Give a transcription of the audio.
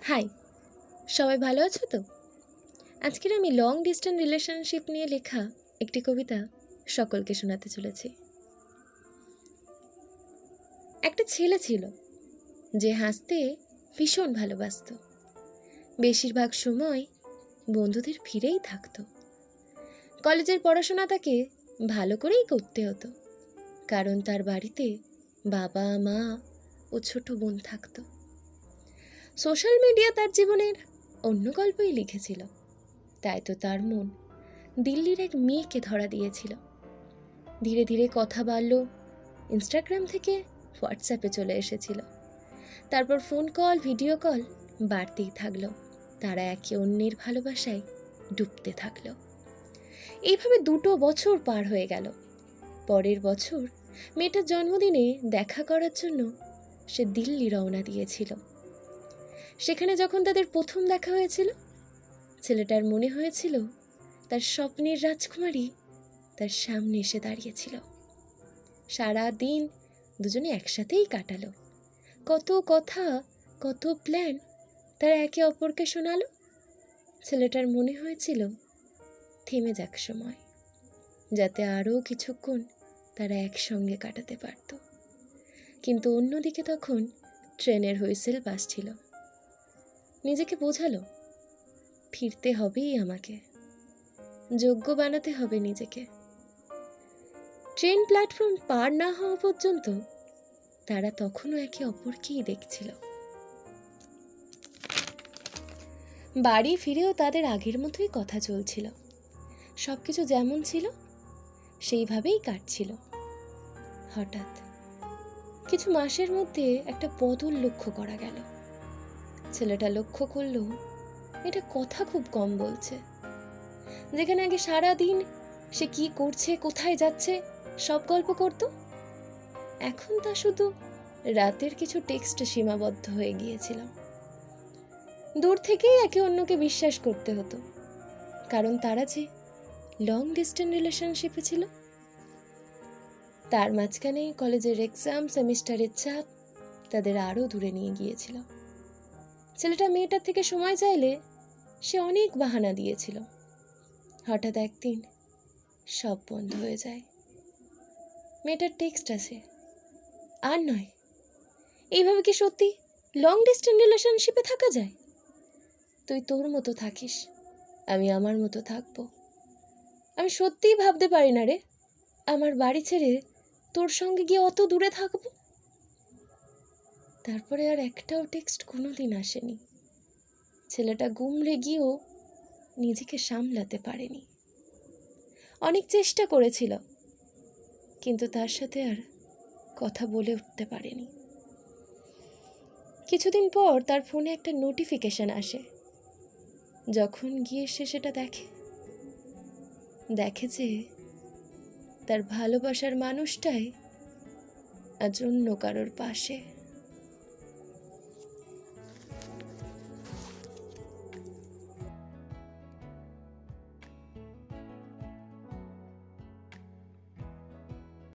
High, সবাই ভালো আছো তো? আজকের আমি লং ডিস্টেন্স রিলেশনশিপ নিয়ে লেখা একটি কবিতা সকলকে শোনাতে চলেছি। একটা ছেলে ছিল যে হাসতে ভীষণ ভালোবাসত। বেশিরভাগ সময় বন্ধুদের ফিরেই থাকতো। কলেজের পড়াশোনা তাকে ভালো করেই করতে হতো, কারণ তার বাড়িতে বাবা মা ও ছোট বোন থাকতো। সোশ্যাল মিডিয়া তার জীবনের অন্য গল্পই লিখেছিল, তাই তো তার মন দিল্লির এক মেয়েকে ধরা দিয়েছিল। ধীরে ধীরে কথা বাড়ল, ইনস্টাগ্রাম থেকে হোয়াটসঅ্যাপে চলে এসেছিল। তারপর ফোন কল, ভিডিও কল বাড়তেই থাকলো। তারা একে অন্যের ভালোবাসায় ডুবতে থাকলো। এইভাবে 2 বছর পার হয়ে গেল। পরের বছর মেয়েটার জন্মদিনে দেখা করার জন্য সে দিল্লি রওনা দিয়েছিল। সেখানে যখন তাদের প্রথম দেখা হয়েছিল, ছেলেটার মনে হয়েছিল তার স্বপ্নের রাজকুমারী তার সামনে এসে দাঁড়িয়েছিল। সারা দিন দুজনে একসাথেই কাটালো। কত কথা, কত প্ল্যান তারা একে অপরকে শোনালো। ছেলেটার মনে হয়েছিল থেমে যাক সময়, যাতে আরও কিছুক্ষণ তারা একসঙ্গে কাটাতে পারত। কিন্তু অন্যদিকে তখন ট্রেনের হুইসেল বাজছিল। নিজেকে বোঝালো, ফিরতে হবেই আমাকে, যোগ্য বানাতে হবে নিজেকে। ট্রেন প্ল্যাটফর্ম পার না হওয়া পর্যন্ত তারা তখনও একে অপরকেই দেখছিল। বাড়ি ফিরেও তাদের আগের মতোই কথা চলছিল। সবকিছু যেমন ছিল সেইভাবেই কাটছিল। হঠাৎ কিছু মাসের মধ্যে একটা বদল লক্ষ্য করা গেল। ছেলেটা লক্ষ্য করলো এটা কথা খুব কম বলছে। যেখানে আগে সারা দিন সে কি করছে, কোথায় যাচ্ছে সব গল্প করত, এখন তা শুধু রাতের কিছু টেক্সটে সীমাবদ্ধ হয়ে গিয়েছিল। দূর থেকেই একে অন্যকে বিশ্বাস করতে হতো, কারণ তারা যে লং ডিস্টেন্স রিলেশনশিপে ছিল। তার মাঝখানে কলেজের এক্সাম, সেমিস্টারের চাপ তাদের আরও দূরে নিয়ে গিয়েছিল। ছেলেটা মেয়েটার থেকে সময় চাইলে সে অনেক বাহানা দিয়েছিল। হঠাৎ একদিন সব বন্ধ হয়ে যায়। মেয়েটার টেক্সট আসে, আর নয়, এইভাবে কি সত্যি লং ডিস্টেন্স রিলেশনশিপে থাকা যায়? তুই তোর মতো থাকিস, আমি আমার মতো থাকবো। আমি সত্যিই ভাবতে পারি না রে, আমার বাড়ি ছেড়ে তোর সঙ্গে গিয়ে অত দূরে থাকবো। তারপরে আর একটাও টেক্সট কোনোদিন আসেনি। ছেলেটা গুমড়ে গিয়েও নিজেকে সামলাতে পারেনি। অনেক চেষ্টা করেছিল, কিন্তু তার সাথে আর কথা বলে উঠতে পারেনি। কিছুদিন পর তার ফোনে একটা নোটিফিকেশন আসে। যখন গিয়ে সে সেটা দেখে যে তার ভালোবাসার মানুষটাই আজ অন্য কারোর পাশে।